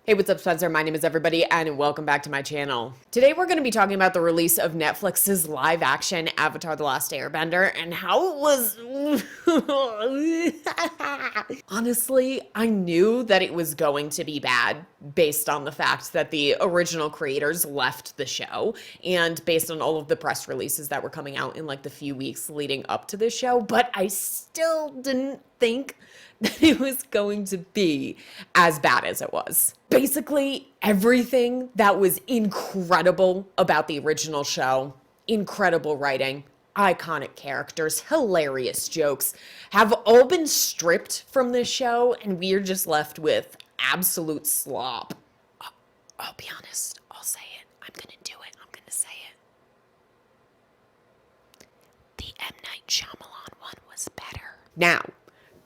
Hey, what's up, Spencer? My name is Everybody, and welcome back to my channel. Today, we're going to be talking about the release of Netflix's live-action Avatar The Last Airbender and how it was... Honestly, I knew that it was going to be bad based on the fact that the original creators left the show and based on all of the press releases that were coming out in like the few weeks leading up to the show, but I still didn't think that it was going to be as bad as it was. Basically, everything that was incredible about the original show, incredible writing, iconic characters, hilarious jokes, have all been stripped from this show, and we're just left with absolute slop. I'll be honest, I'll say it. I'm gonna do it. I'm gonna say it. The M. Night Shyamalan one was better. Now,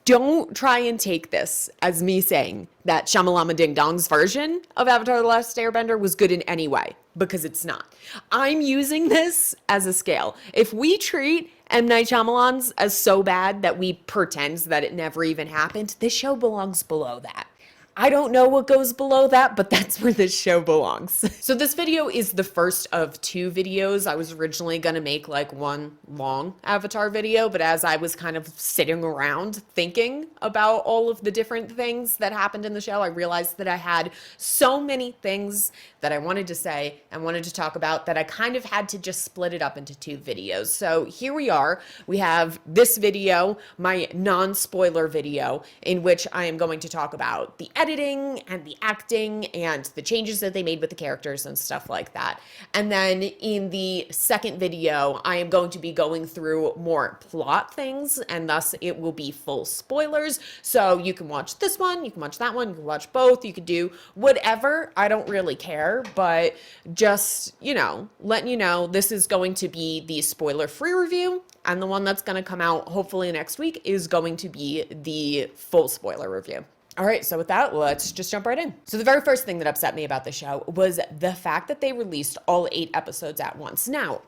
don't try and take this as me saying that Shyamalama Ding Dong's version of Avatar The Last Airbender was good in any way, because it's not. I'm using this as a scale. If we treat M. Night Shyamalan's as so bad that we pretend that it never even happened, this show belongs below that. I don't know what goes below that, but that's where this show belongs. So this video is the first of two videos. I was originally gonna make like one long Avatar video, but as I was kind of sitting around thinking about all of the different things that happened in the show, I realized that I had so many things that I wanted to say and wanted to talk about that I kind of had to just split it up into two videos. So here we are. We have this video, my non-spoiler video, in which I am going to talk about the editing and the acting and the changes that they made with the characters and stuff like that. And then in the second video, I am going to be going through more plot things, and thus it will be full spoilers. So you can watch this one, you can watch that one, you can watch both, you could do whatever. I don't really care, but just, letting you know, this is going to be the spoiler-free review, and the one that's going to come out hopefully next week is going to be the full spoiler review. All right, so with that, let's just jump right in. So the very first thing that upset me about the show was the fact that they released all 8 episodes at once. Now,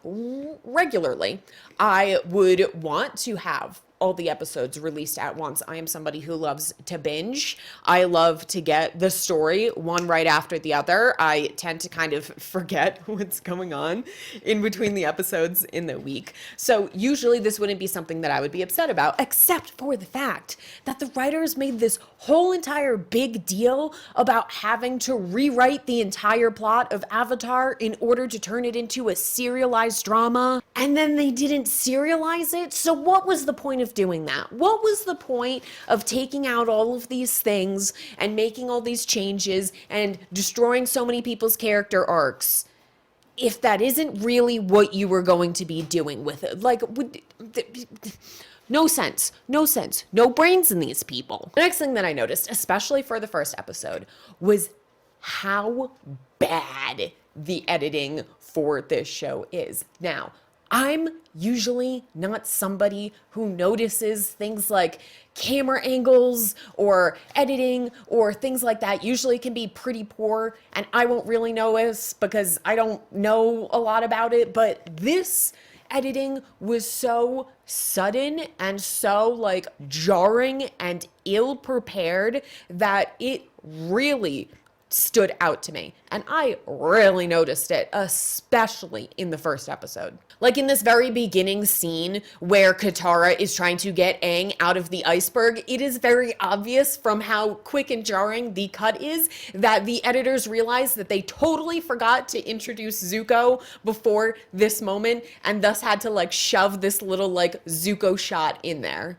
regularly, I would want to have all the episodes released at once. I am somebody who loves to binge. I love to get the story one right after the other. I tend to kind of forget what's going on in between the episodes in the week. So usually this wouldn't be something that I would be upset about, except for the fact that the writers made this whole entire big deal about having to rewrite the entire plot of Avatar in order to turn it into a serialized drama. And then they didn't serialize it. So what was the point of doing that? What was the point of taking out all of these things and making all these changes and destroying so many people's character arcs if that isn't really what you were going to be doing with it? Like, no sense, no brains in these people. The next thing that I noticed, especially for the first episode, was how bad the editing for this show is. Now, I'm usually not somebody who notices things like camera angles or editing or things like that. Usually can be pretty poor, and I won't really notice because I don't know a lot about it, but this editing was so sudden and so like jarring and ill prepared that it really stood out to me. And I really noticed it, especially in the first episode. Like in this very beginning scene where Katara is trying to get Aang out of the iceberg, it is very obvious from how quick and jarring the cut is that the editors realized that they totally forgot to introduce Zuko before this moment and thus had to like shove this little like Zuko shot in there.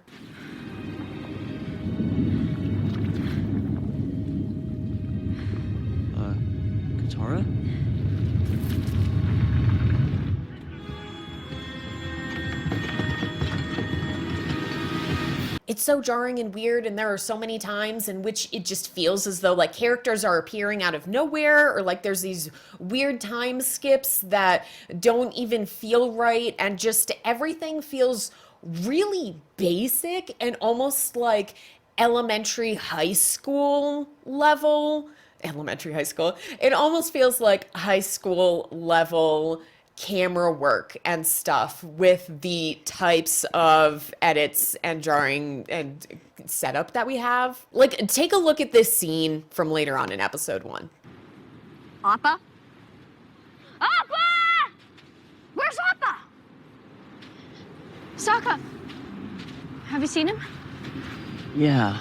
Katara? It's so jarring and weird, and there are so many times in which it just feels as though like characters are appearing out of nowhere, or like there's these weird time skips that don't even feel right, and just everything feels really basic and almost like elementary high school level. Elementary high school. It almost feels like high school level camera work and stuff with the types of edits and drawing and setup that we have. Like, take a look at this scene from later on in episode 1. Appa? Appa! Where's Appa? Saka, have you seen him? Yeah.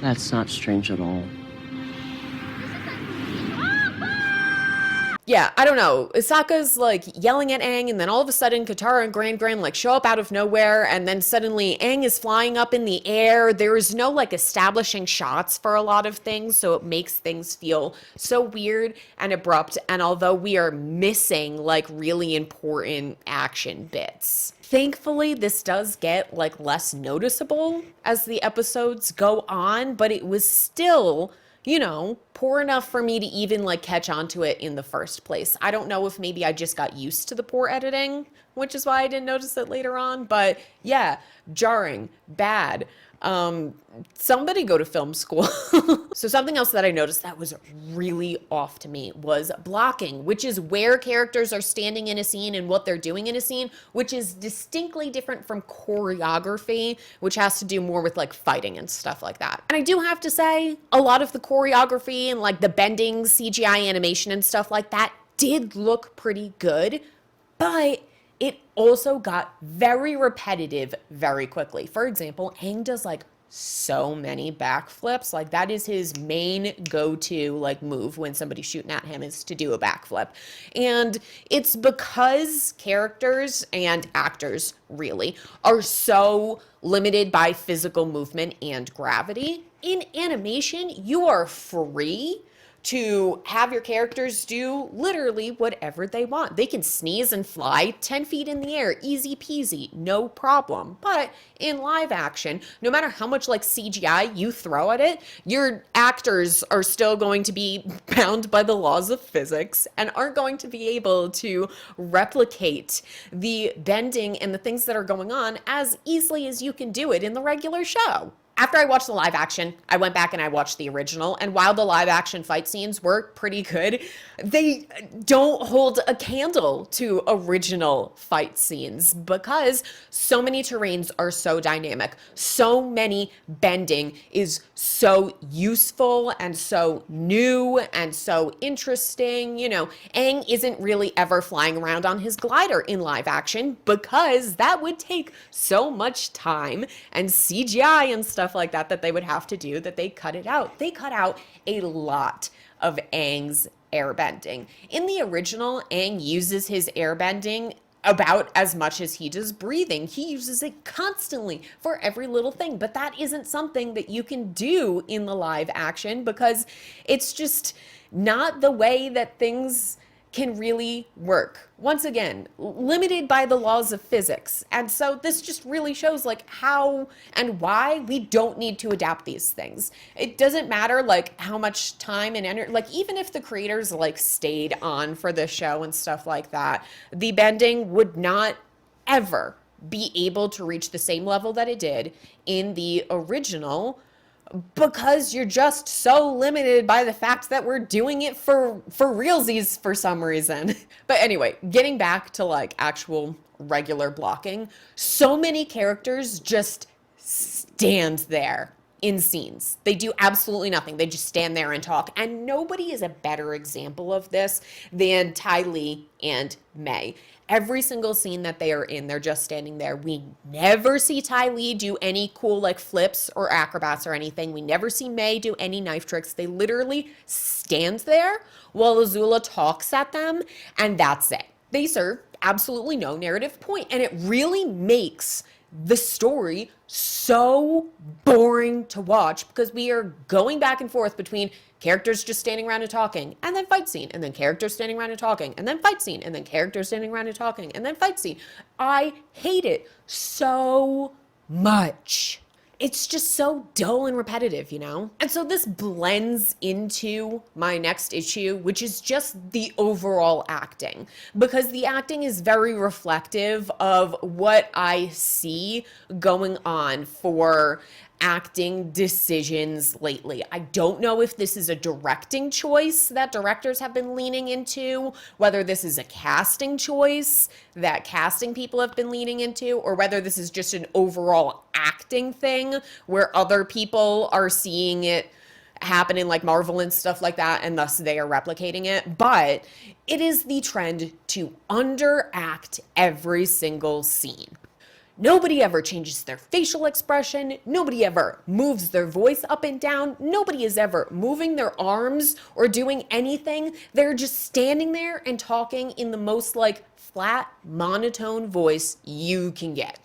That's not strange at all. Yeah, I don't know. Sokka's like yelling at Aang, and then all of a sudden Katara and Gran like show up out of nowhere, and then suddenly Aang is flying up in the air. There is no like establishing shots for a lot of things, so it makes things feel so weird and abrupt. And although we are missing like really important action bits, thankfully this does get like less noticeable as the episodes go on, but it was still, you know, poor enough for me to even like catch on to it in the first place. I don't know if maybe I just got used to the poor editing, which is why I didn't notice it later on. But yeah, jarring, bad. Somebody go to film school. So something else that I noticed that was really off to me was blocking, which is where characters are standing in a scene and what they're doing in a scene, which is distinctly different from choreography, which has to do more with like fighting and stuff like that. And I do have to say, a lot of the choreography and like the bending CGI animation and stuff like that did look pretty good, but it also got very repetitive very quickly. For example, Aang does like so many backflips. Like that is his main go-to like move when somebody's shooting at him, is to do a backflip. And it's because characters and actors really are so limited by physical movement and gravity. In animation, you are free to have your characters do literally whatever they want. They can sneeze and fly 10 feet in the air, easy peasy, no problem. But in live action, no matter how much like CGI you throw at it, your actors are still going to be bound by the laws of physics and aren't going to be able to replicate the bending and the things that are going on as easily as you can do it in the regular show. After I watched the live action, I went back and I watched the original, and while the live action fight scenes were pretty good, they don't hold a candle to original fight scenes because so many terrains are so dynamic. So many bending is so useful and so new and so interesting. You know, Aang isn't really ever flying around on his glider in live action because that would take so much time and CGI and stuff like that that they would have to do, that they cut it out. They cut out a lot of Aang's airbending. In the original, Aang uses his airbending about as much as he does breathing. He uses it constantly for every little thing, but that isn't something that you can do in the live action because it's just not the way that things can really work. Once again, limited by the laws of physics. And so this just really shows like how and why we don't need to adapt these things. It doesn't matter like how much time and energy, like even if the creators like stayed on for the show and stuff like that, the bending would not ever be able to reach the same level that it did in the original, because you're just so limited by the fact that we're doing it for realsies for some reason. But anyway, getting back to like actual regular blocking, so many characters just stand there in scenes. They do absolutely nothing. They just stand there and talk. And nobody is a better example of this than Ty Lee and May. Every single scene that they are in, they're just standing there. We never see Ty Lee do any cool like flips or acrobats or anything. We never see May do any knife tricks. They literally stand there while Azula talks at them, and that's it. They serve absolutely no narrative point, and it really makes the story so boring to watch because we are going back and forth between characters just standing around and talking, and then fight scene, and then characters standing around and talking, and then fight scene, and then characters standing around and talking, and then fight scene. I hate it so much. It's just so dull and repetitive, you know? And so this blends into my next issue, which is just the overall acting, because the acting is very reflective of what I see going on for acting decisions lately. I don't know if this is a directing choice that directors have been leaning into, whether this is a casting choice that casting people have been leaning into, or whether this is just an overall acting thing where other people are seeing it happen in like Marvel and stuff like that, and thus they are replicating it. But it is the trend to underact every single scene. Nobody ever changes their facial expression. Nobody ever moves their voice up and down. Nobody is ever moving their arms or doing anything. They're just standing there and talking in the most like flat, monotone voice you can get.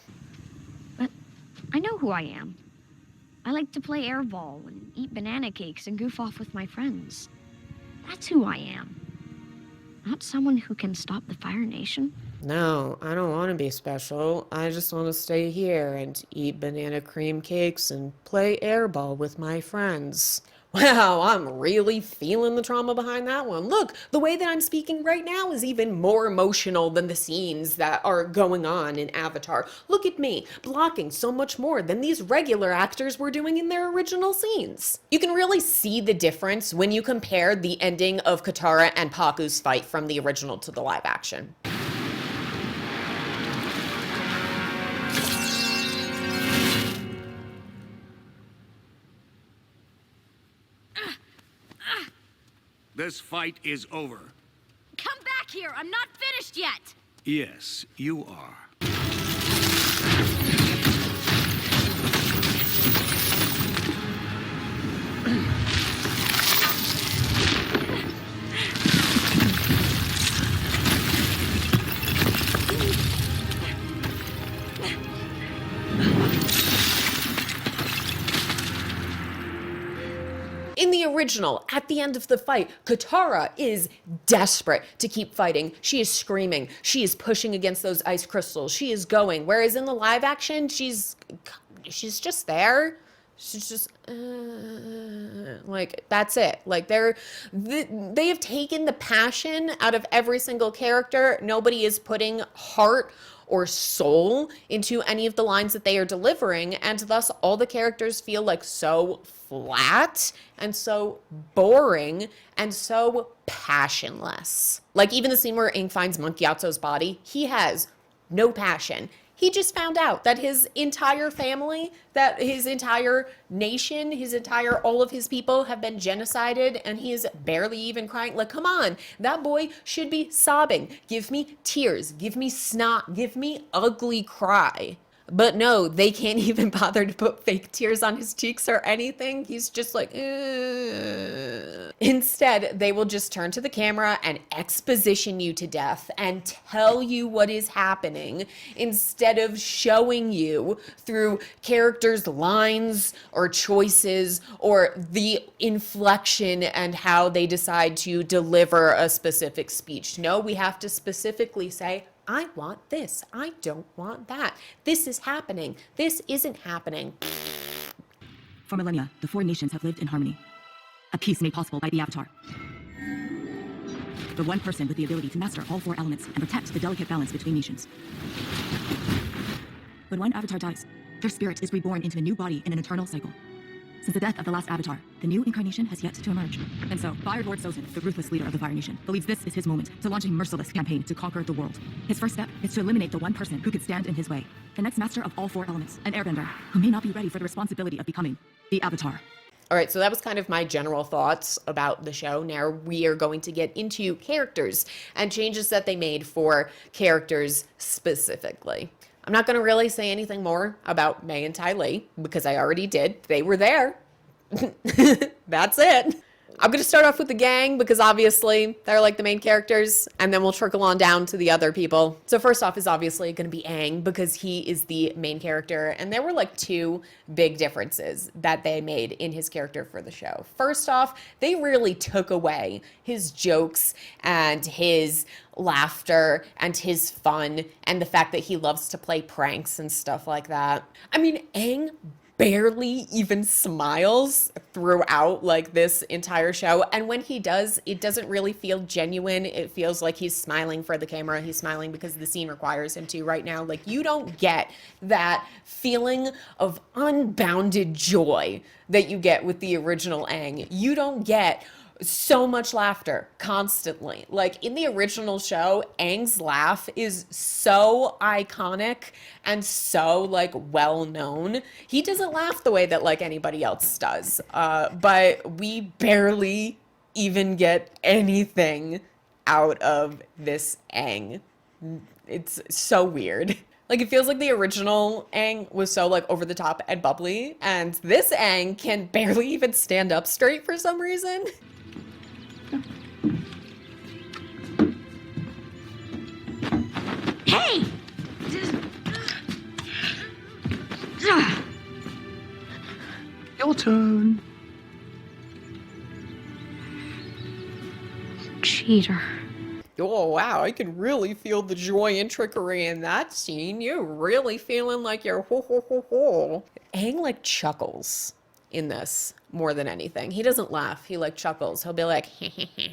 But I know who I am. I like to play airball and eat banana cakes and goof off with my friends. That's who I am. Not someone who can stop the Fire Nation. No, I don't want to be special. I just want to stay here and eat banana cream cakes and play airball with my friends. Wow, I'm really feeling the trauma behind that one. Look, the way that I'm speaking right now is even more emotional than the scenes that are going on in Avatar. Look at me, blocking so much more than these regular actors were doing in their original scenes. You can really see the difference when you compare the ending of Katara and Pakku's fight from the original to the live action. This fight is over. Come back here! I'm not finished yet! Yes, you are. In the original, at the end of the fight, Katara is desperate to keep fighting. She is screaming. She is pushing against those ice crystals. She is going. Whereas in the live action, she's just there. She's just like, that's it. Like they have taken the passion out of every single character. Nobody is putting heart or soul into any of the lines that they are delivering, and thus all the characters feel like so flat and so boring and so passionless. Like even the scene where Aang finds Monk Gyatso's body, he has no passion. He just found out that his entire family, that his entire nation, all of his people have been genocided, and he is barely even crying. Like, come on, that boy should be sobbing. Give me tears, give me snot, give me ugly cry. But no, they can't even bother to put fake tears on his cheeks or anything. He's just like, ugh. Instead, they will just turn to the camera and exposition you to death and tell you what is happening instead of showing you through characters' lines or choices or the inflection and how they decide to deliver a specific speech. No, we have to specifically say, I want this. I don't want that. This is happening. This isn't happening. For millennia, the four nations have lived in harmony. A peace made possible by the Avatar. The one person with the ability to master all four elements and protect the delicate balance between nations. When one Avatar dies, their spirit is reborn into a new body in an eternal cycle. Since the death of the last Avatar, the new incarnation has yet to emerge. And so, Fire Lord Sozin, the ruthless leader of the Fire Nation, believes this is his moment to launch a merciless campaign to conquer the world. His first step is to eliminate the one person who could stand in his way. The next master of all four elements, an airbender, who may not be ready for the responsibility of becoming the Avatar. All right, so that was kind of my general thoughts about the show. Now we are going to get into characters and changes that they made for characters specifically. I'm not going to really say anything more about Mei and Ty Lee because I already did. They were there. That's it. I'm going to start off with the gang because obviously they're like the main characters, and then we'll trickle on down to the other people. So first off is obviously going to be Aang because he is the main character, and there were like two big differences that they made in his character for the show. First off, they really took away his jokes and his laughter and his fun and the fact that he loves to play pranks and stuff like that. I mean, Aang barely even smiles throughout like this entire show. And when he does, it doesn't really feel genuine. It feels like he's smiling for the camera. He's smiling because the scene requires him to right now. Like, you don't get that feeling of unbounded joy that you get with the original Aang. You don't get so much laughter constantly. Like, in the original show, Aang's laugh is so iconic and so like well known. He doesn't laugh the way that like anybody else does. But we barely even get anything out of this Aang. It's so weird. Like, it feels like the original Aang was so like over the top and bubbly, and this Aang can barely even stand up straight for some reason. Hey! Your turn. Cheater. Oh, wow, I can really feel the joy and trickery in that scene. You're really feeling like you're ho ho ho ho. Aang like chuckles in this more than anything. He doesn't laugh, he like chuckles. He'll be like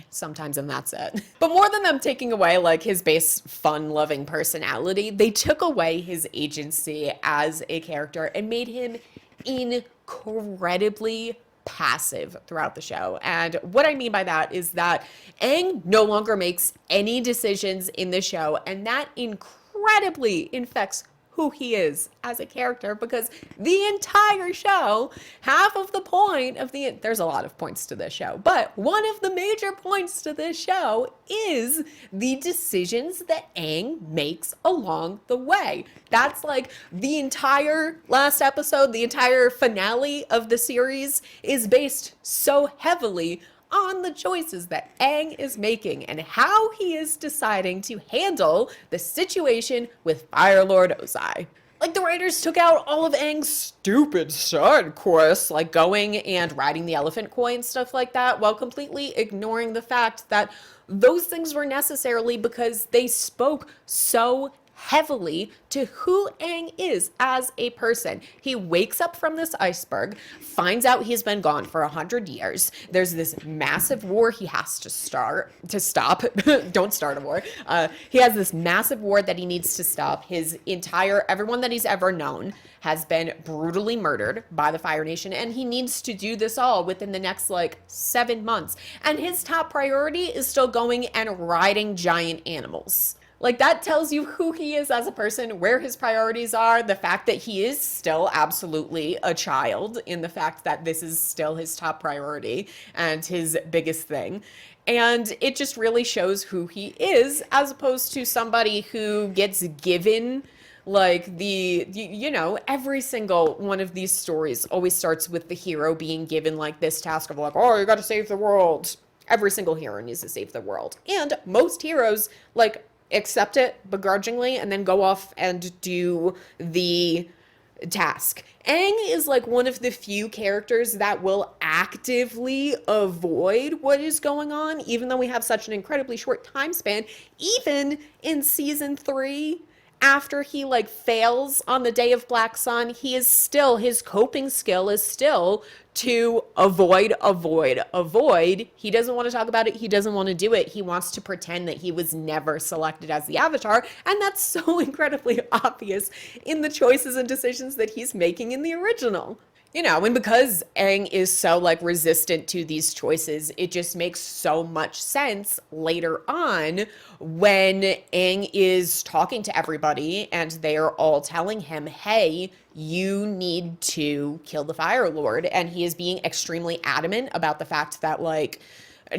sometimes, and that's it. But more than them taking away like his base fun-loving personality, they took away his agency as a character and made him incredibly passive throughout the show. And what I mean by that is that Aang no longer makes any decisions in the show, and that incredibly infects who he is as a character, because the entire show, half of the point of there's a lot of points to this show, but one of the major points to this show is the decisions that Aang makes along the way. That's like the entire last episode, the entire finale of the series is based so heavily on the choices that Aang is making and how he is deciding to handle the situation with Fire Lord Ozai. Like, the writers took out all of Aang's stupid side quests, like going and riding the elephant koi and stuff like that, while completely ignoring the fact that those things were necessarily because they spoke so heavily to who Aang is as a person. He wakes up from this iceberg, finds out he's been gone for 100 years. There's this massive war he has to stop. Don't start a war. He has this massive war that he needs to stop. Everyone that he's ever known has been brutally murdered by the Fire Nation, and he needs to do this all within the next like 7 months. And his top priority is still going and riding giant animals. Like, that tells you who he is as a person, where his priorities are, the fact that he is still absolutely a child, in the fact that this is still his top priority and his biggest thing. And it just really shows who he is, as opposed to somebody who gets given like every single one of these stories always starts with the hero being given like this task of like, oh, you gotta save the world. Every single hero needs to save the world. And most heroes like accept it begrudgingly and then go off and do the task. Aang is like one of the few characters that will actively avoid what is going on, even though we have such an incredibly short time span. Even in season 3, after he like fails on the Day of Black Sun, his coping skill is still to avoid. He doesn't want to talk about it. He doesn't want to do it. He wants to pretend that he was never selected as the Avatar. And that's so incredibly obvious in the choices and decisions that he's making in the original. And because Aang is so like resistant to these choices, it just makes so much sense later on when Aang is talking to everybody and they are all telling him, hey, you need to kill the Fire Lord. And he is being extremely adamant about the fact that like,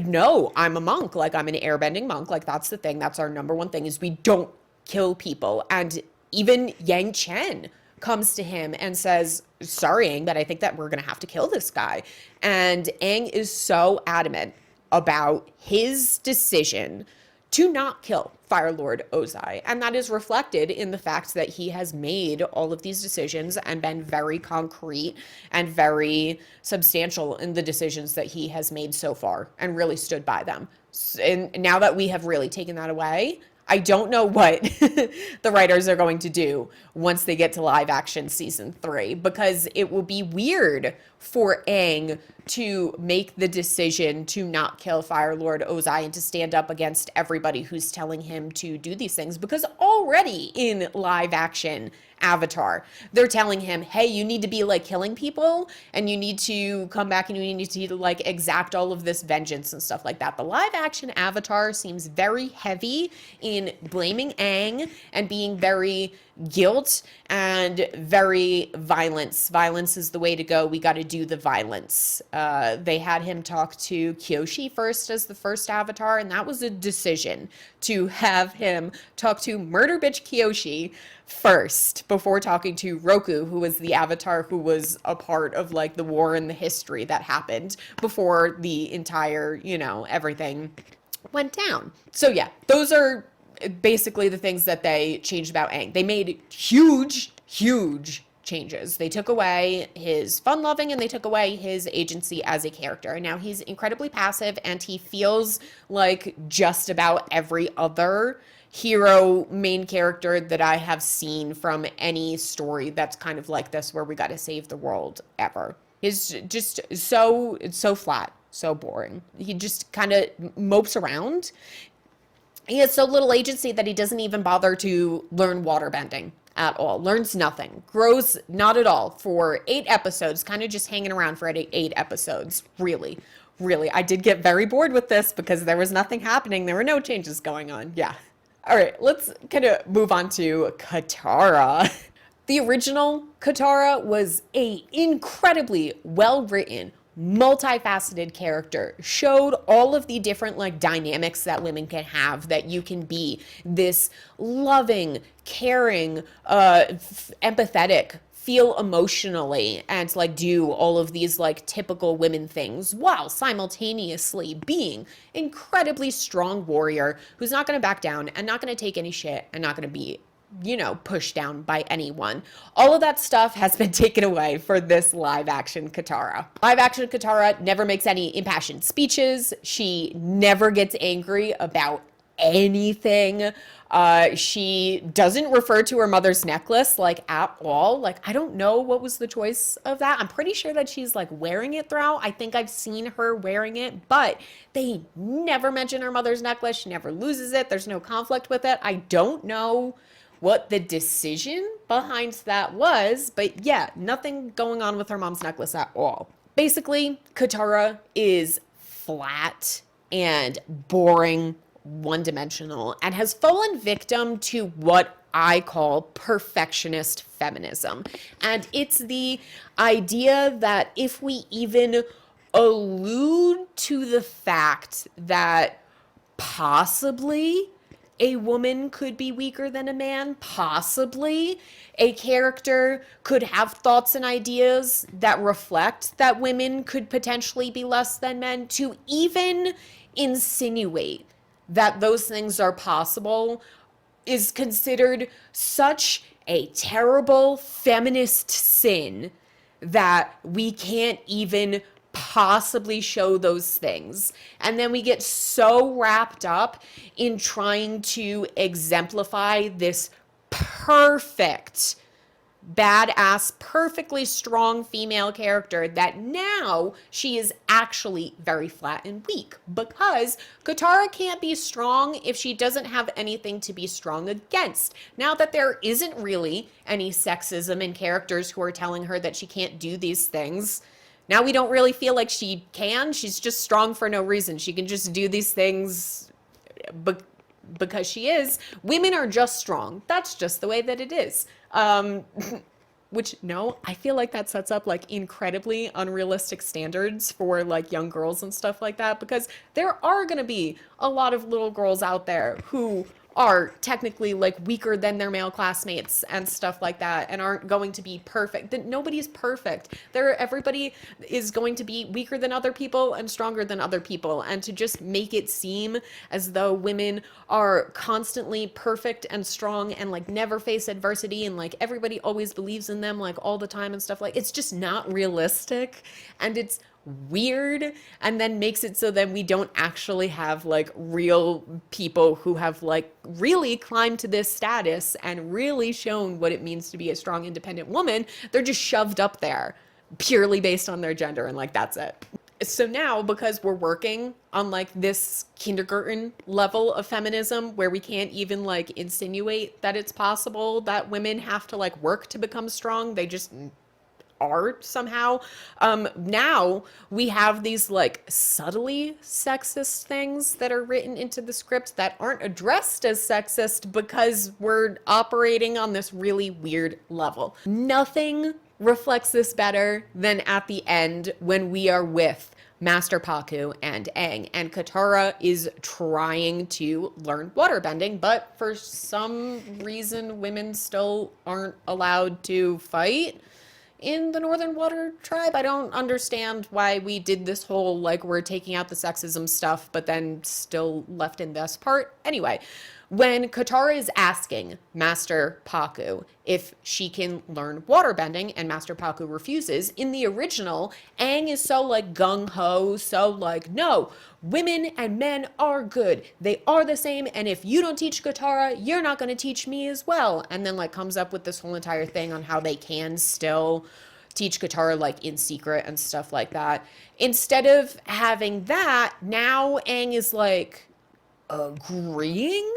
no, I'm a monk. Like, I'm an airbending monk. Like, that's the thing. That's our number one thing, is we don't kill people. And even Yang Chen comes to him and says, sorry, Aang, but I think that we're going to have to kill this guy. And Aang is so adamant about his decision to not kill Fire Lord Ozai. And that is reflected in the fact that he has made all of these decisions and been very concrete and very substantial in the decisions that he has made so far and really stood by them. And now that we have really taken that away, I don't know what the writers are going to do once they get to live action season 3, because it will be weird for Aang to make the decision to not kill Fire Lord Ozai and to stand up against everybody who's telling him to do these things, because already in live action Avatar, they're telling him, hey, you need to be like killing people and you need to come back and you need to like exact all of this vengeance and stuff like that. The live action Avatar seems very heavy in blaming Aang and being very guilt and very violence. Violence is the way to go. We got to do the violence. They had him talk to Kyoshi first as the first Avatar, and that was a decision to have him talk to murder bitch Kyoshi first before talking to Roku, who was the Avatar who was a part of like the war and the history that happened before the entire, you know, everything went down. So yeah, those are basically the things that they changed about Aang. They made huge changes. They took away his fun-loving and they took away his agency as a character. And now he's incredibly passive and he feels like just about every other hero main character that I have seen from any story that's kind of like this, where we got to save the world ever. He's just so flat, so boring. He just kind of mopes around. He has so little agency that he doesn't even bother to learn waterbending at all. Learns nothing. Grows not at all for 8 episodes, kind of just hanging around for 8 episodes. Really. I did get very bored with this because there was nothing happening. There were no changes going on. Yeah. All right, let's kind of move on to Katara. The original Katara was a incredibly well-written, multifaceted character, showed all of the different like dynamics that women can have, that you can be this loving, caring, empathetic, feel emotionally and like do all of these like typical women things while simultaneously being incredibly strong warrior who's not going to back down and not going to take any shit and not going to be, you know, pushed down by anyone. All of that stuff has been taken away for this live action Katara. Live action Katara never makes any impassioned speeches. She never gets angry about anything. She doesn't refer to her mother's necklace like at all. Like, I don't know what was the choice of that. I'm pretty sure that she's like wearing it throughout. I think I've seen her wearing it, but they never mention her mother's necklace. She never loses it. There's no conflict with it. I don't know what the decision behind that was, but yeah, nothing going on with her mom's necklace at all. Basically, Katara is flat and boring, one-dimensional, and has fallen victim to what I call perfectionist feminism. And it's the idea that if we even allude to the fact that possibly a woman could be weaker than a man, possibly a character could have thoughts and ideas that reflect that women could potentially be less than men, to even insinuate that those things are possible is considered such a terrible feminist sin that we can't even possibly show those things. And then we get so wrapped up in trying to exemplify this perfect, badass, perfectly strong female character that now she is actually very flat and weak, because Katara can't be strong if she doesn't have anything to be strong against. Now that there isn't really any sexism in characters who are telling her that she can't do these things, now we don't really feel like she can. She's just strong for no reason. She can just do these things because she is. Women are just strong. That's just the way that it is. Which, no, I feel like that sets up like incredibly unrealistic standards for like young girls and stuff like that, because there are going to be a lot of little girls out there who are technically like weaker than their male classmates and stuff like that, and aren't going to be perfect. That nobody's perfect. Everybody is going to be weaker than other people and stronger than other people. And to just make it seem as though women are constantly perfect and strong and like never face adversity and like everybody always believes in them like all the time and stuff, like it's just not realistic, and it's weird and then makes it so then we don't actually have like real people who have like really climbed to this status and really shown what it means to be a strong, independent woman. They're just shoved up there purely based on their gender, and like that's it. So now, because we're working on like this kindergarten level of feminism where we can't even like insinuate that it's possible that women have to like work to become strong, they just are somehow. Now we have these like subtly sexist things that are written into the script that aren't addressed as sexist because we're operating on this really weird level. Nothing reflects this better than at the end when we are with Master Paku and Aang, and Katara is trying to learn waterbending, but for some reason women still aren't allowed to fight in the Northern Water Tribe. I don't understand why we did this whole, like, we're taking out the sexism stuff, but then still left in this part. Anyway, when Katara is asking Master Paku if she can learn waterbending and Master Paku refuses, in the original, Aang is so like gung-ho, so like, no, women and men are good. They are the same, and if you don't teach Katara, you're not going to teach me as well. And then like comes up with this whole entire thing on how they can still teach Katara like in secret and stuff like that. Instead of having that, now Aang is like agreeing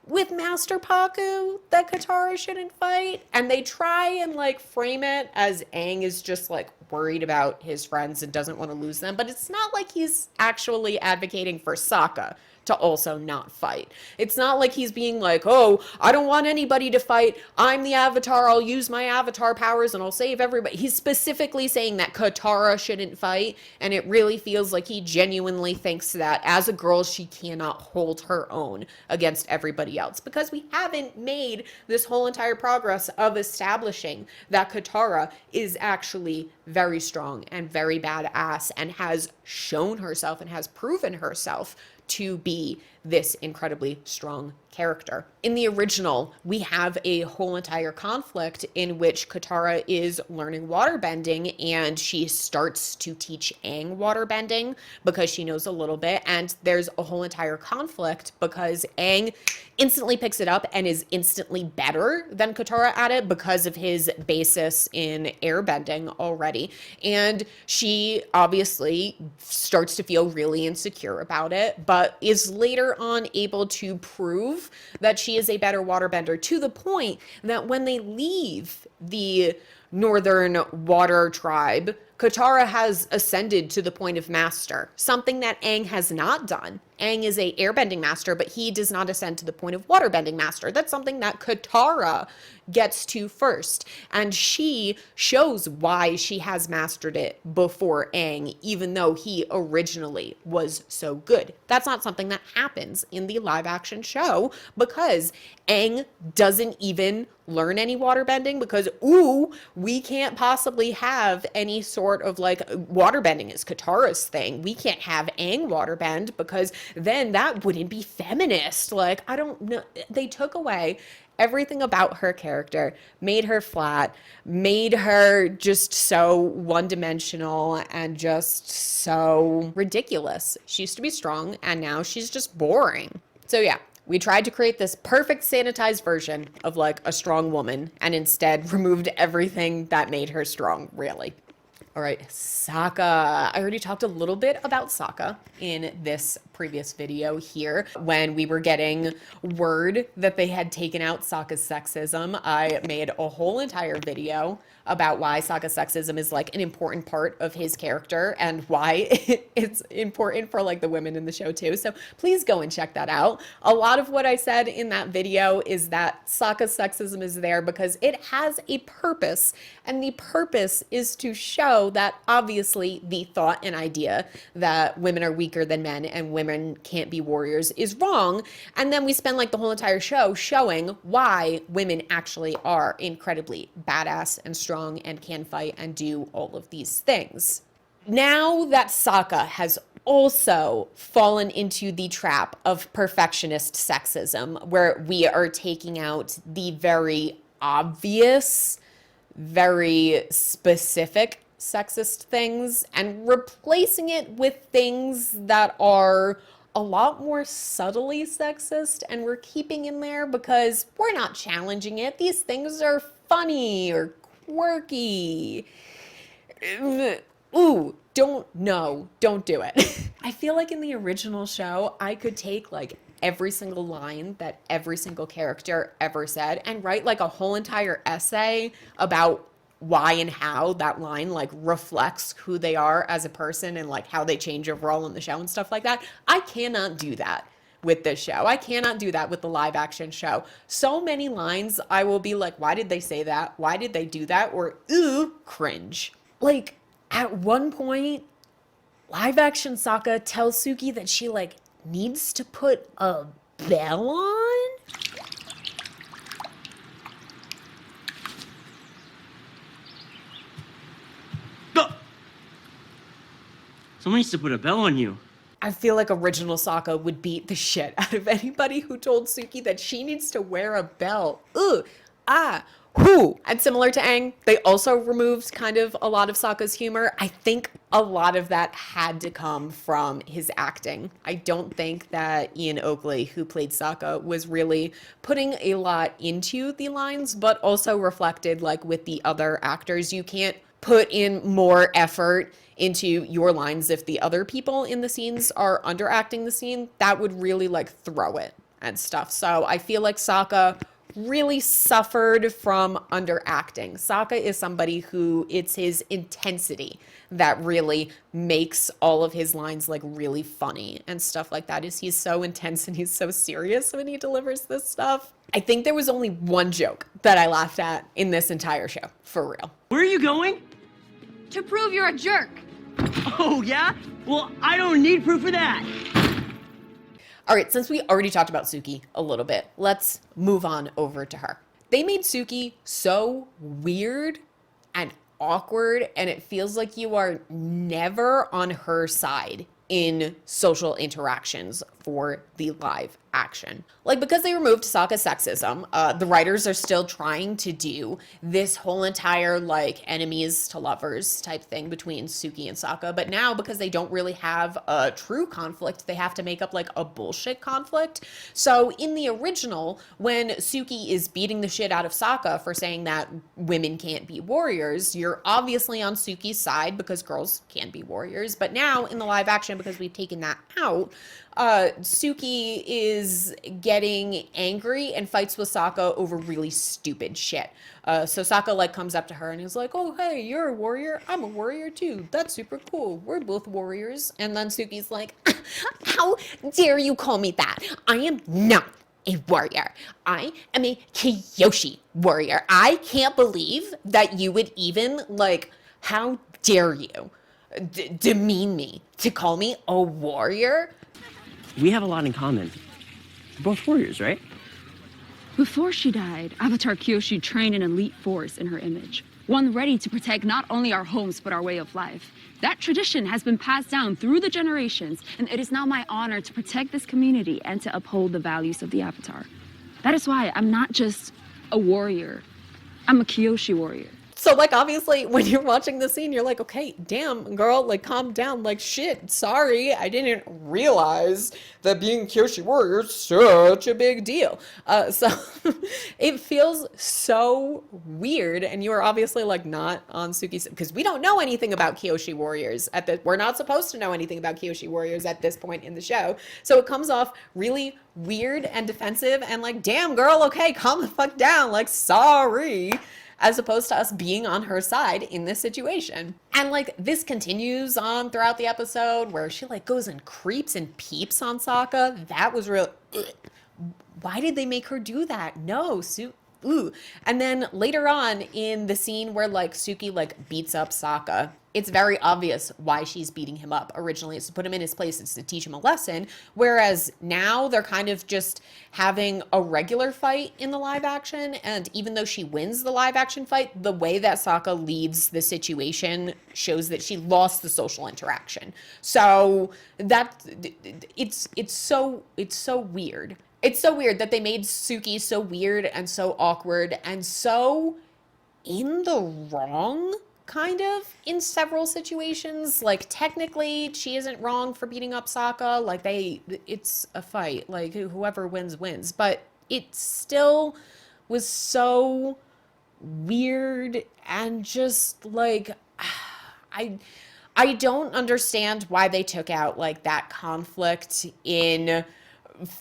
with Master Paku that Katara shouldn't fight, and they try and like frame it as Aang is just like worried about his friends and doesn't want to lose them, but it's not like he's actually advocating for Sokka to also not fight. It's not like he's being like, oh, I don't want anybody to fight. I'm the Avatar. I'll use my Avatar powers and I'll save everybody. He's specifically saying that Katara shouldn't fight, and it really feels like he genuinely thinks that as a girl, she cannot hold her own against everybody else, because we haven't made this whole entire progress of establishing that Katara is actually very strong and very badass and has shown herself and has proven herself to be this incredibly strong character. In the original, we have a whole entire conflict in which Katara is learning waterbending, and she starts to teach Aang waterbending because she knows a little bit, and there's a whole entire conflict because Aang instantly picks it up and is instantly better than Katara at it because of his basis in airbending already, and she obviously starts to feel really insecure about it, but is later on able to prove that she is a better waterbender, to the point that when they leave the Northern Water Tribe, Katara has ascended to the point of master, something that Aang has not done. Aang is a airbending master, but he does not ascend to the point of waterbending master. That's something that Katara gets to first, and she shows why she has mastered it before Aang, even though he originally was so good. That's not something that happens in the live action show because Aang doesn't even learn any waterbending because, ooh, we can't possibly have any sort of like waterbending is Katara's thing. We can't have Aang waterbend because then that wouldn't be feminist. Like, I don't know. They took away everything about her character, made her flat, made her just so one-dimensional and just so ridiculous. She used to be strong, and now she's just boring. So yeah, we tried to create this perfect sanitized version of like a strong woman, and instead removed everything that made her strong, really. All right, Saka. I already talked a little bit about Saka in this previous video here. When we were getting word that they had taken out Sokka's sexism, I made a whole entire video about why Sokka's sexism is like an important part of his character and why it's important for like the women in the show too. So please go and check that out. A lot of what I said in that video is that Sokka's sexism is there because it has a purpose, and the purpose is to show that obviously the thought and idea that women are weaker than men and women can't be warriors is wrong. And then we spend like the whole entire show showing why women actually are incredibly badass and strong and can fight and do all of these things. Now that Sokka has also fallen into the trap of perfectionist sexism, where we are taking out the very obvious, very specific sexist things and replacing it with things that are a lot more subtly sexist, and we're keeping in there because we're not challenging it. These things are funny or quirky. Ooh, don't do it. I feel like in the original show, I could take like every single line that every single character ever said and write like a whole entire essay about why and how that line like reflects who they are as a person and like how they change overall in the show and stuff like that. I cannot do that with this show. I cannot do that with the live action show. So many lines I will be like, why did they say that? Why did they do that? Or ooh, cringe. Like at one point, live action Sokka tells Suki that she like needs to put a bell on. Someone needs to put a bell on you. I feel like original Sokka would beat the shit out of anybody who told Suki that she needs to wear a bell. Ugh, ah, whoo. And similar to Aang, they also removed kind of a lot of Sokka's humor. I think a lot of that had to come from his acting. I don't think that Ian Oakley, who played Sokka, was really putting a lot into the lines, but also reflected like with the other actors. You can't put in more effort into your lines if the other people in the scenes are underacting the scene. That would really like throw it and stuff. So I feel like Sokka really suffered from underacting. Sokka is somebody who it's his intensity that really makes all of his lines like really funny and stuff like that. Is he's so intense and he's so serious when he delivers this stuff. I think there was only one joke that I laughed at in this entire show, for real. Where are you going? To prove you're a jerk. Oh, yeah? Well, I don't need proof of that. All right, since we already talked about Suki a little bit, let's move on over to her. They made Suki so weird and awkward, and it feels like you are never on her side in social interactions for the live action. Like, because they removed Sokka's sexism, the writers are still trying to do this whole entire like enemies to lovers type thing between Suki and Sokka, but now because they don't really have a true conflict, they have to make up like a bullshit conflict. So in the original, when Suki is beating the shit out of Sokka for saying that women can't be warriors, you're obviously on Suki's side because girls can be warriors, but now in the live action, because we've taken that out, Suki is getting angry and fights with Sokka over really stupid shit. So Sokka like comes up to her and is like, oh, hey, you're a warrior. I'm a warrior too. That's super cool. We're both warriors. And then Suki's like, how dare you call me that? I am not a warrior. I am a Kyoshi warrior. I can't believe that you would even like, how dare you demean me to call me a warrior? We have a lot in common. We're both warriors, right? Before she died, Avatar Kyoshi trained an elite force in her image, one ready to protect not only our homes but our way of life. That tradition has been passed down through the generations, and it is now my honor to protect this community and to uphold the values of the Avatar. That is why I'm not just a warrior, I'm a Kyoshi warrior. So, like, obviously, when you're watching the scene, you're like, okay, damn, girl, like, calm down. Like, shit, sorry, I didn't realize that being Kyoshi warrior is such a big deal. So, it feels so weird, and you are obviously, like, not on Suki's, because we don't know anything about Kyoshi warriors. We're not supposed to know anything about Kyoshi warriors at this point in the show. So, it comes off really weird and defensive, and like, damn, girl, okay, calm the fuck down. Like, sorry. As opposed to us being on her side in this situation. And like this continues on throughout the episode where she like goes and creeps and peeps on Sokka. That was real. Why did they make her do that? No, ooh. And then later on in the scene where like Suki like beats up Sokka, it's very obvious why she's beating him up. Originally, it's to put him in his place. It's to teach him a lesson. Whereas now they're kind of just having a regular fight in the live action. And even though she wins the live action fight, the way that Sokka leaves the situation shows that she lost the social interaction. So that it's so weird. It's so weird that they made Suki so weird and so awkward and so in the wrong kind of, in several situations. Like, technically, she isn't wrong for beating up Sokka. Like, it's a fight. Like, whoever wins, wins. But it still was so weird and just, like, I don't understand why they took out, like, that conflict in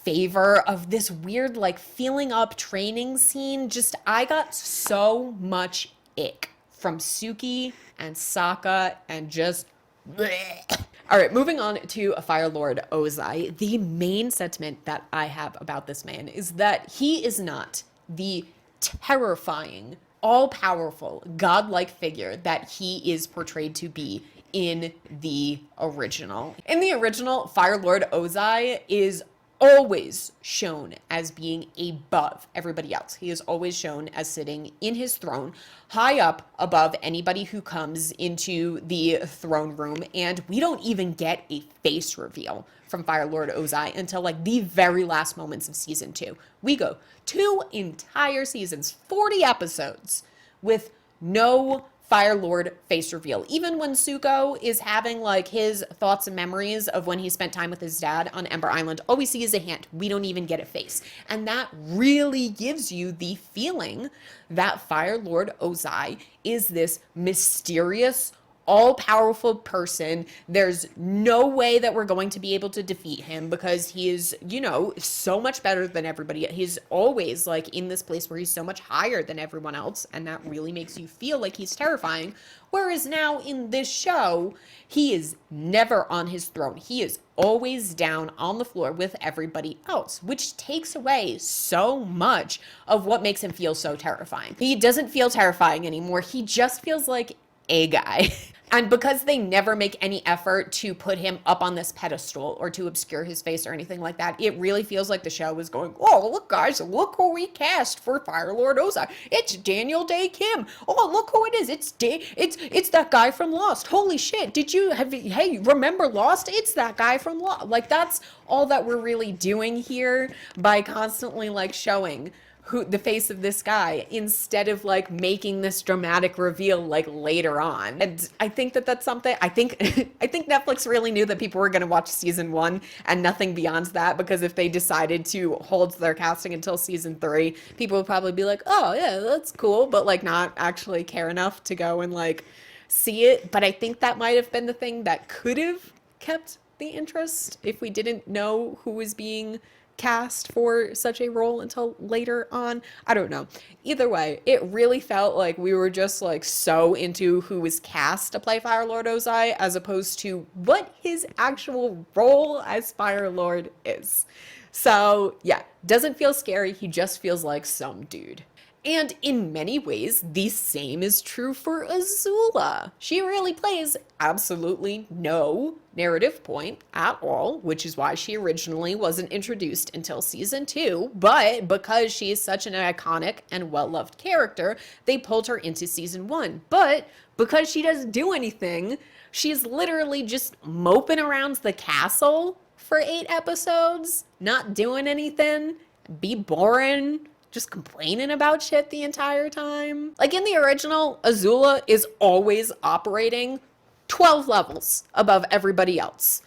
favor of this weird, like, feeling up training scene. Just, I got so much ick from Suki and Sokka and just bleh. All right, moving on to Fire Lord Ozai. The main sentiment that I have about this man is that he is not the terrifying, all-powerful, godlike figure that he is portrayed to be in the original. In the original, Fire Lord Ozai is always shown as being above everybody else. He is always shown as sitting in his throne, high up above anybody who comes into the throne room, and we don't even get a face reveal from Fire Lord Ozai until like the very last moments of season 2. We go 2 entire seasons, 40 episodes, with no Fire Lord face reveal. Even when Zuko is having like his thoughts and memories of when he spent time with his dad on Ember Island, all we see is a hand. We don't even get a face. And that really gives you the feeling that Fire Lord Ozai is this mysterious, all-powerful person. There's no way that we're going to be able to defeat him because he is, you know, so much better than everybody. He's always like in this place where he's so much higher than everyone else, and that really makes you feel like he's terrifying. Whereas now in this show, he is never on his throne. He is always down on the floor with everybody else, which takes away so much of what makes him feel so terrifying. He doesn't feel terrifying anymore. He just feels like a guy. And because they never make any effort to put him up on this pedestal or to obscure his face or anything like that, it really feels like the show is going, oh, look, guys, look who we cast for Fire Lord Ozai. It's Daniel Day Kim. Oh, look who it is. It's that guy from Lost. Holy shit. Hey, remember Lost? It's that guy from Lost. Like, that's all that we're really doing here by constantly, like, showing the face of this guy instead of like making this dramatic reveal like later on. And I think that that's something I think Netflix really knew that people were going to watch season 1 and nothing beyond that, because if they decided to hold their casting until season 3, people would probably be like, oh yeah, that's cool, but like not actually care enough to go and like see it. But I think that might have been the thing that could have kept the interest if we didn't know who was being cast for such a role until later on. I don't know. Either way, it really felt like we were just like so into who was cast to play Fire Lord Ozai as opposed to what his actual role as Fire Lord is. So yeah, doesn't feel scary. He just feels like some dude. And in many ways, the same is true for Azula. She really plays absolutely no narrative point at all, which is why she originally wasn't introduced until season 2. But because she is such an iconic and well-loved character, they pulled her into season 1. But because she doesn't do anything, she's literally just moping around the castle for 8 episodes, not doing anything, be boring, just complaining about shit the entire time. Like in the original, Azula is always operating 12 levels above everybody else.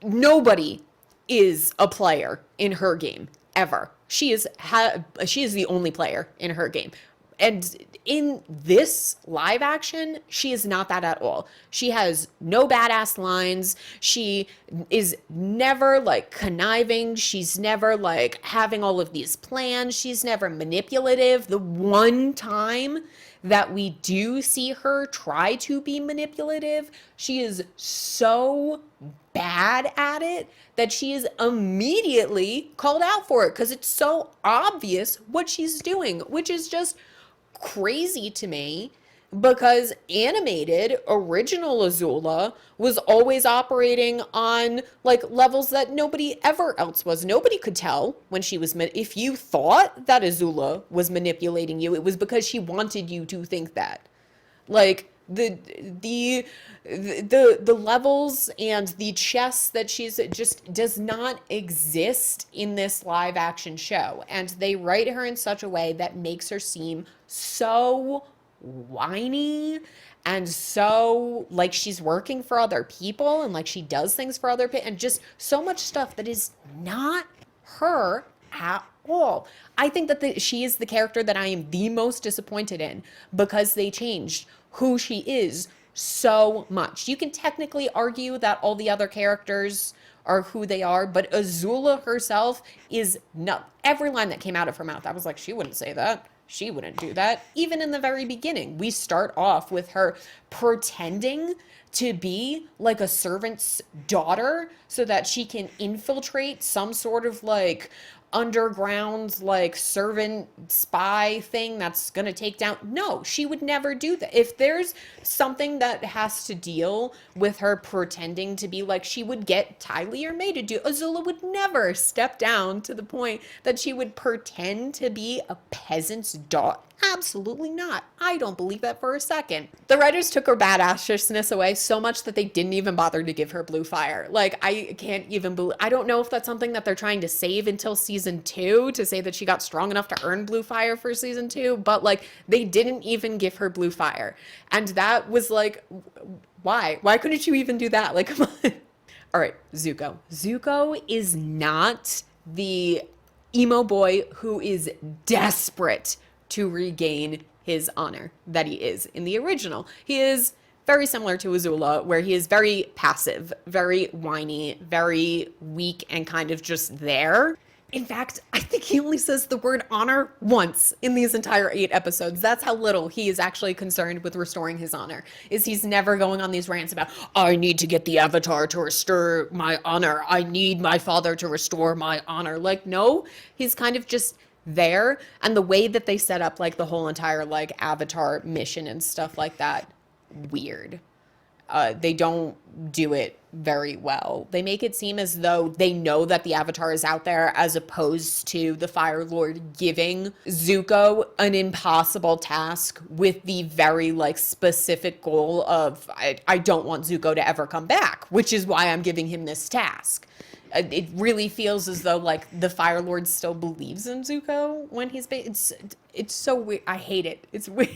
Nobody is a player in her game, ever. She is the only player in her game. And in this live action, she is not that at all. She has no badass lines. She is never like conniving. She's never like having all of these plans. She's never manipulative. The one time that we do see her try to be manipulative, she is so bad at it that she is immediately called out for it because it's so obvious what she's doing, which is just crazy to me, because animated original Azula was always operating on like levels that nobody ever else was. Nobody could tell when she was if you thought that Azula was manipulating you, it was because she wanted you to think that. Like the levels and the chess that she's just does not exist in this live action show, and they write her in such a way that makes her seem so whiny and so like she's working for other people and like she does things for other people and just so much stuff that is not her at all. I think that she is the character that I am the most disappointed in because they changed who she is so much. You can technically argue that all the other characters are who they are, but Azula herself is not. Every line that came out of her mouth, I was like, she wouldn't say that. She wouldn't do that. Even in the very beginning, we start off with her pretending to be like a servant's daughter so that she can infiltrate some sort of like underground like servant spy thing that's gonna take down. No, she would never do that. If there's something that has to deal with her pretending to be like, she would get Ty Lee or May to do. Azula would never step down to the point that she would pretend to be a peasant's daughter. Absolutely not. I don't believe that for a second. The writers took her badassness away so much that they didn't even bother to give her blue fire. Like, I can't even believe, I don't know if that's something that they're trying to save until season 2 to say that she got strong enough to earn blue fire for season 2, but like they didn't even give her blue fire. And that was like, why? Why couldn't you even do that? Like, come on. All right, Zuko. Zuko is not the emo boy who is desperate to regain his honor that he is in the original. He is very similar to Azula, where he is very passive, very whiny, very weak, and kind of just there. In fact, I think he only says the word honor once in these entire 8 episodes. That's how little he is actually concerned with restoring his honor. Is he's never going on these rants about, I need to get the Avatar to restore my honor. I need my father to restore my honor. Like, no, he's kind of just there. And the way that they set up like the whole entire like Avatar mission and stuff like that, weird. They don't do it very well. They make it seem as though they know that the Avatar is out there, as opposed to the Fire Lord giving Zuko an impossible task with the very like specific goal of, I don't want Zuko to ever come back, which is why I'm giving him this task. It really feels as though like the Fire Lord still believes in Zuko when he's it's so weird. I hate it. It's weird.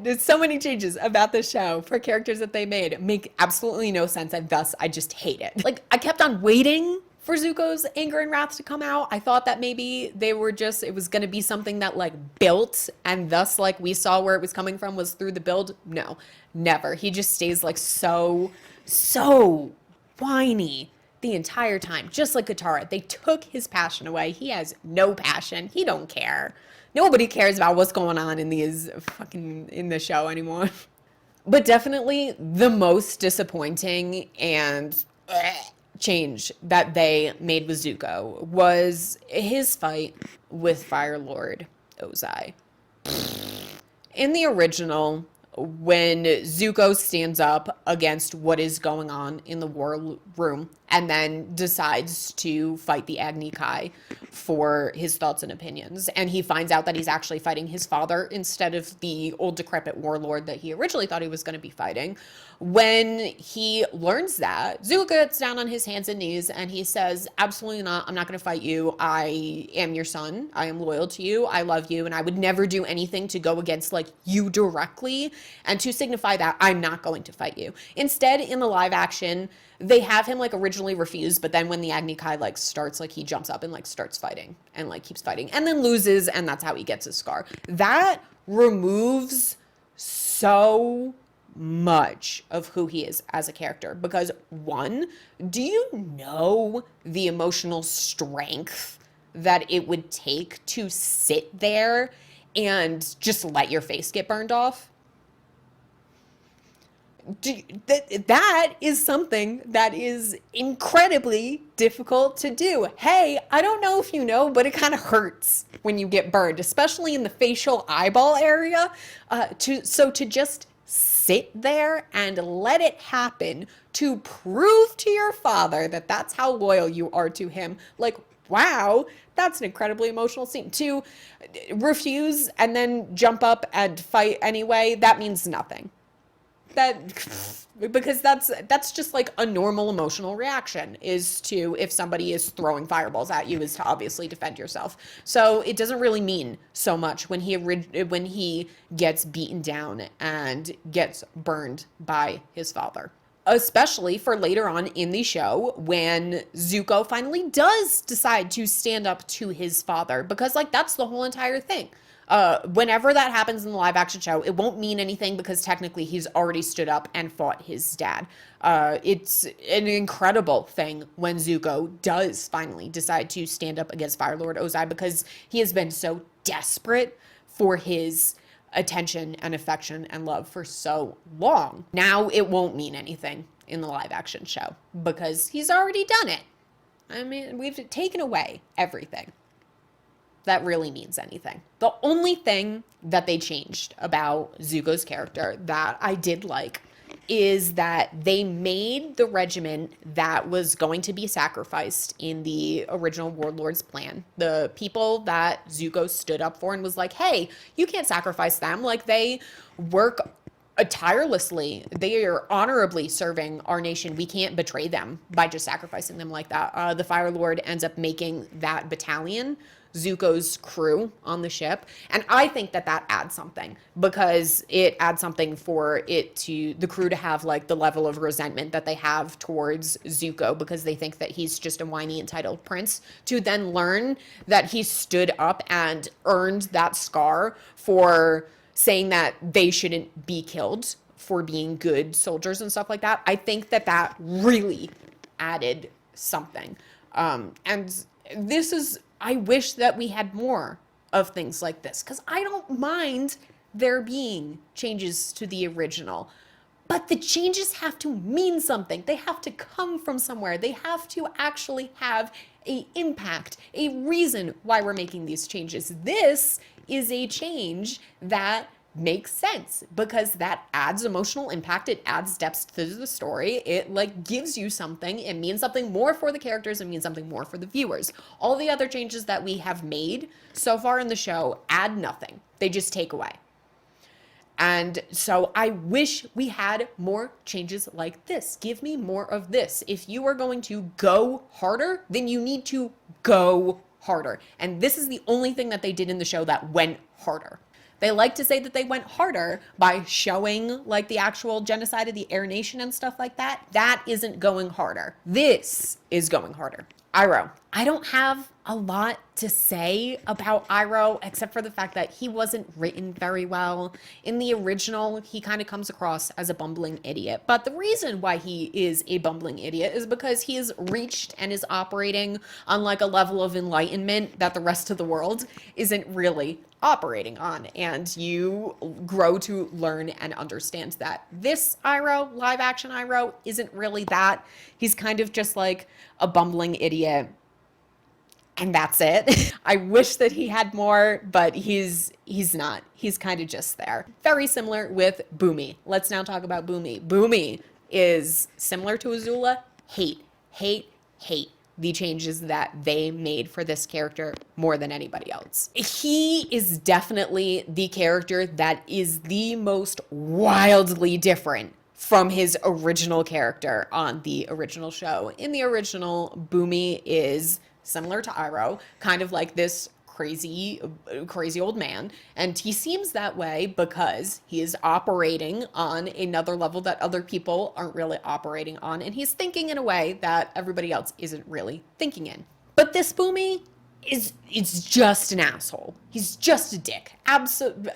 There's so many changes about the show for characters that they made make absolutely no sense, and thus I just hate it. Like, I kept on waiting for Zuko's anger and wrath to come out. I thought that maybe they were just, it was going to be something that like built, and thus like we saw where it was coming from was through the build. No, never. He just stays like so whiny the entire time, just like Katara. They took his passion away. He has no passion. He don't care. Nobody cares about what's going on in the show anymore. But definitely the most disappointing and change that they made with Zuko was his fight with Fire Lord Ozai. In the original, when Zuko stands up against what is going on in the war room and then decides to fight the Agni Kai for his thoughts and opinions, and he finds out that he's actually fighting his father instead of the old decrepit warlord that he originally thought he was going to be fighting. When he learns that, Zuko gets down on his hands and knees and he says, absolutely not, I'm not going to fight you. I am your son. I am loyal to you. I love you. And I would never do anything to go against like you directly. And to signify that, I'm not going to fight you. Instead, in the live action, they have him like originally refuse, but then when the Agni Kai like starts, like he jumps up and like starts fighting and like keeps fighting and then loses, and that's how he gets his scar. That removes so much of who he is as a character, because one, do you know the emotional strength that it would take to sit there and just let your face get burned off? That is something that is incredibly difficult to do. Hey, I don't know if you know, but it kind of hurts when you get burned, especially in the facial eyeball area. So to just sit there and let it happen to prove to your father that that's how loyal you are to him. Like, wow, that's an incredibly emotional scene. To refuse and then jump up and fight anyway, that means nothing. that because that's just like a normal emotional reaction, is to, if somebody is throwing fireballs at you, is to obviously defend yourself. So it doesn't really mean so much when he gets beaten down and gets burned by his father. Especially for later on in the show when Zuko finally does decide to stand up to his father, because like that's the whole entire thing. Whenever that happens in the live action show, it won't mean anything because technically he's already stood up and fought his dad. It's an incredible thing when Zuko does finally decide to stand up against Fire Lord Ozai, because he has been so desperate for his attention and affection and love for so long. Now it won't mean anything in the live action show because he's already done it. I mean, we've taken away everything that really means anything. The only thing that they changed about Zuko's character that I did like is that they made the regiment that was going to be sacrificed in the original Warlord's plan, the people that Zuko stood up for and was like, hey, you can't sacrifice them. Like, they work tirelessly. They are honorably serving our nation. We can't betray them by just sacrificing them like that. The Fire Lord ends up making that battalion Zuko's crew on the ship. And I think that that adds something, because it adds something for it to, the crew to have like the level of resentment that they have towards Zuko because they think that he's just a whiny entitled prince, to then learn that he stood up and earned that scar for saying that they shouldn't be killed for being good soldiers and stuff like that. I think that that really added something. And this is, I wish that we had more of things like this, because I don't mind there being changes to the original, but the changes have to mean something. They have to come from somewhere. They have to actually have an impact, a reason why we're making these changes. This is a change that makes sense because that adds emotional impact. It adds depth to the story. It like gives you something. It means something more for the characters. It means something more for the viewers. All the other changes that we have made so far in the show add nothing. They just take away. And so I wish we had more changes like this. Give me more of this. If you are going to go harder, then you need to go harder. And this is the only thing that they did in the show that went harder. They like to say that they went harder by showing like the actual genocide of the Air Nation and stuff like that. That isn't going harder. This is going harder. Iroh. I don't have a lot to say about Iroh except for the fact that he wasn't written very well. In the original, he kind of comes across as a bumbling idiot. But the reason why he is a bumbling idiot is because he has reached and is operating on like a level of enlightenment that the rest of the world isn't really operating on, and you grow to learn and understand that. This Iroh, live action Iroh, isn't really that. He's kind of just like a bumbling idiot, and that's it. I wish that he had more, but he's not. He's kind of just there. Very similar with Boomie. Let's now talk about Boomie. Boomie is similar to Azula. Hate the changes that they made for this character more than anybody else. He is definitely the character that is the most wildly different from his original character on the original show. In the original, Boomie is similar to Iroh, kind of like this crazy old man, and he seems that way because he is operating on another level that other people aren't really operating on, and he's thinking in a way that everybody else isn't really thinking in. But this Boomie it's just an asshole. He's just a dick.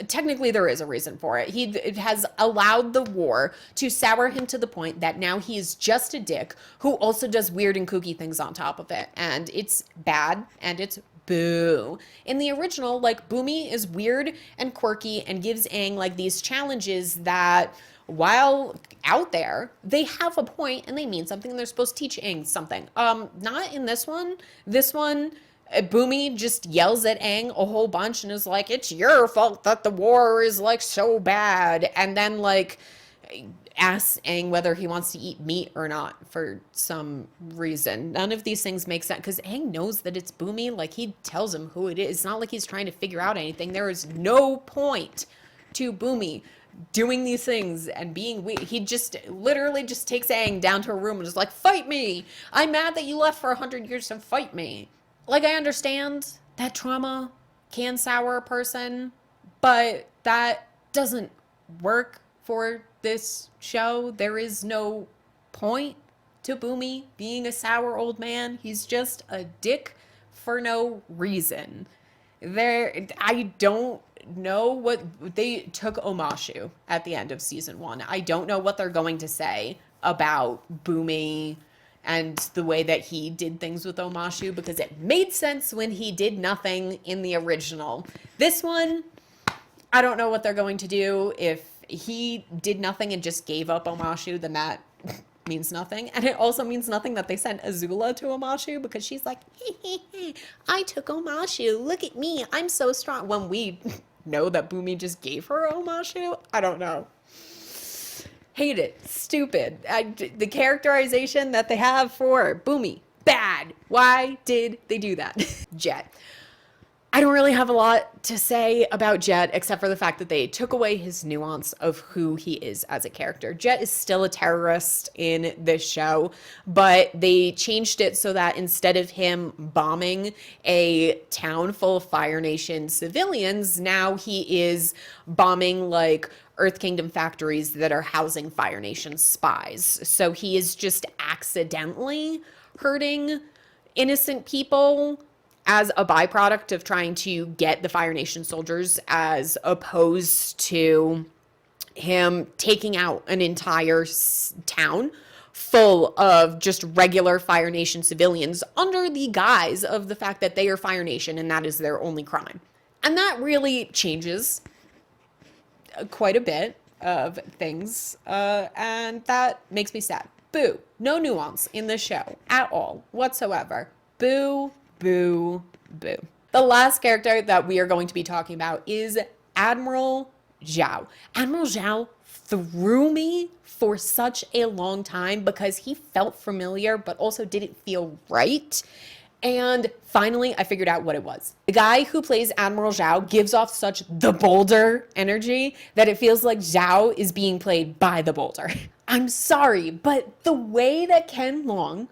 Technically, there is a reason for it. It has allowed the war to sour him to the point that now he is just a dick who also does weird and kooky things on top of it. And it's bad, and it's boo. In the original, like, Boomie is weird and quirky and gives Aang, like, these challenges that, while out there, they have a point and they mean something and they're supposed to teach Aang something. Not in this one. This one, Boomie just yells at Aang a whole bunch and is like, it's your fault that the war is, like, so bad. And then, like, asks Aang whether he wants to eat meat or not for some reason. None of these things make sense because Aang knows that it's Boomie. Like, he tells him who it is. It's not like he's trying to figure out anything. There is no point to Boomie doing these things and being weak. He just literally just takes Aang down to a room and is like, fight me. I'm mad that you left for 100 years to fight me. Like, I understand that trauma can sour a person, but that doesn't work for this show. There is no point to Boomie being a sour old man. He's just a dick for no reason. I don't know what they took Omashu at the end of season 1. I don't know what they're going to say about Boomie and the way that he did things with Omashu, because it made sense when he did nothing in the original. This one, I don't know what they're going to do. If he did nothing and just gave up Omashu, then that means nothing. And it also means nothing that they sent Azula to Omashu, because she's like, I took Omashu. Look at me. I'm so strong. When we know that Boomie just gave her Omashu, I don't know. Hate it. Stupid. The characterization that they have for Boomie, bad. Why did they do that? Jet. I don't really have a lot to say about Jet, except for the fact that they took away his nuance of who he is as a character. Jet is still a terrorist in this show, but they changed it so that instead of him bombing a town full of Fire Nation civilians, now he is bombing like Earth Kingdom factories that are housing Fire Nation spies. So he is just accidentally hurting innocent people as a byproduct of trying to get the Fire Nation soldiers, as opposed to him taking out an entire town full of just regular Fire Nation civilians under the guise of the fact that they are Fire Nation and that is their only crime. And that really changes quite a bit of things, and that makes me sad. Boo. No nuance in the show at all whatsoever. Boo. Boo, boo. The last character that we are going to be talking about is Admiral Xiao. Admiral Xiao threw me for such a long time because he felt familiar but also didn't feel right. And finally, I figured out what it was. The guy who plays Admiral Xiao gives off such the Boulder energy that it feels like Xiao is being played by the Boulder. I'm sorry, but the way that Ken Long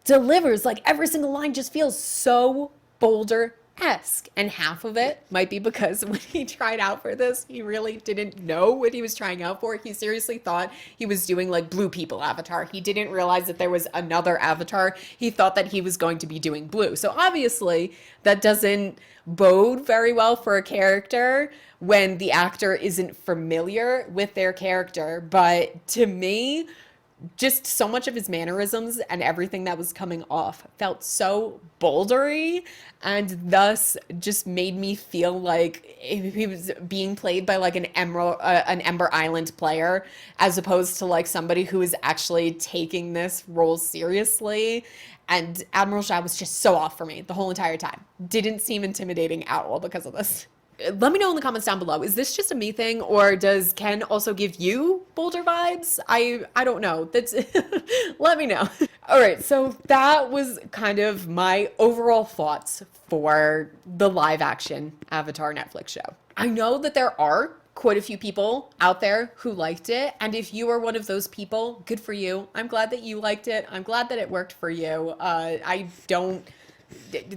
delivers, like, every single line just feels so Boulder-esque. And half of it might be because when he tried out for this, he really didn't know what he was trying out for. He seriously thought he was doing like Blue People Avatar. He didn't realize that there was another Avatar. He thought that he was going to be doing Blue. So obviously that doesn't bode very well for a character when the actor isn't familiar with their character. But to me, just so much of his mannerisms and everything that was coming off felt so bouldery, and thus just made me feel like he was being played by like an Ember Island player, as opposed to like somebody who is actually taking this role seriously. And Admiral Xiao was just so off for me the whole entire time. Didn't seem intimidating at all because of this. Let me know in the comments down below. Is this just a me thing, or does Ken also give you Boulder vibes? I don't know. That's let me know. All right, so that was kind of my overall thoughts for the live action Avatar Netflix show. I know that there are quite a few people out there who liked it, and if you are one of those people, good for you. I'm glad that you liked it. I'm glad that it worked for you.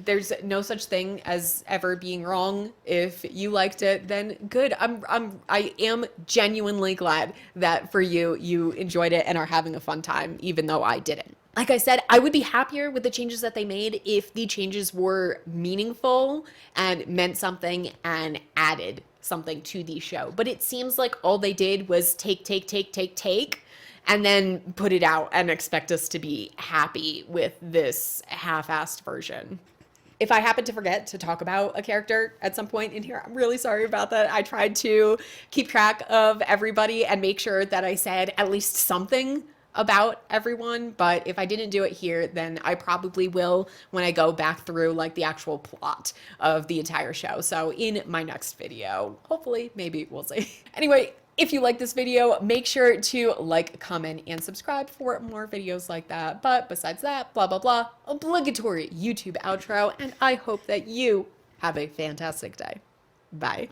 There's no such thing as ever being wrong. If you liked it, then good. I am genuinely glad that for you, you enjoyed it and are having a fun time, even though I didn't. Like I said, I would be happier with the changes that they made if the changes were meaningful and meant something and added something to the show. But it seems like all they did was take, and then put it out and expect us to be happy with this half-assed version. If I happen to forget to talk about a character at some point in here, I'm really sorry about that. I tried to keep track of everybody and make sure that I said at least something about everyone, but if I didn't do it here, then I probably will when I go back through like the actual plot of the entire show. So in my next video, hopefully, maybe, we'll see. Anyway, if you like this video, make sure to like, comment, and subscribe for more videos like that. But besides that, blah, blah, blah, obligatory YouTube outro, and I hope that you have a fantastic day. Bye.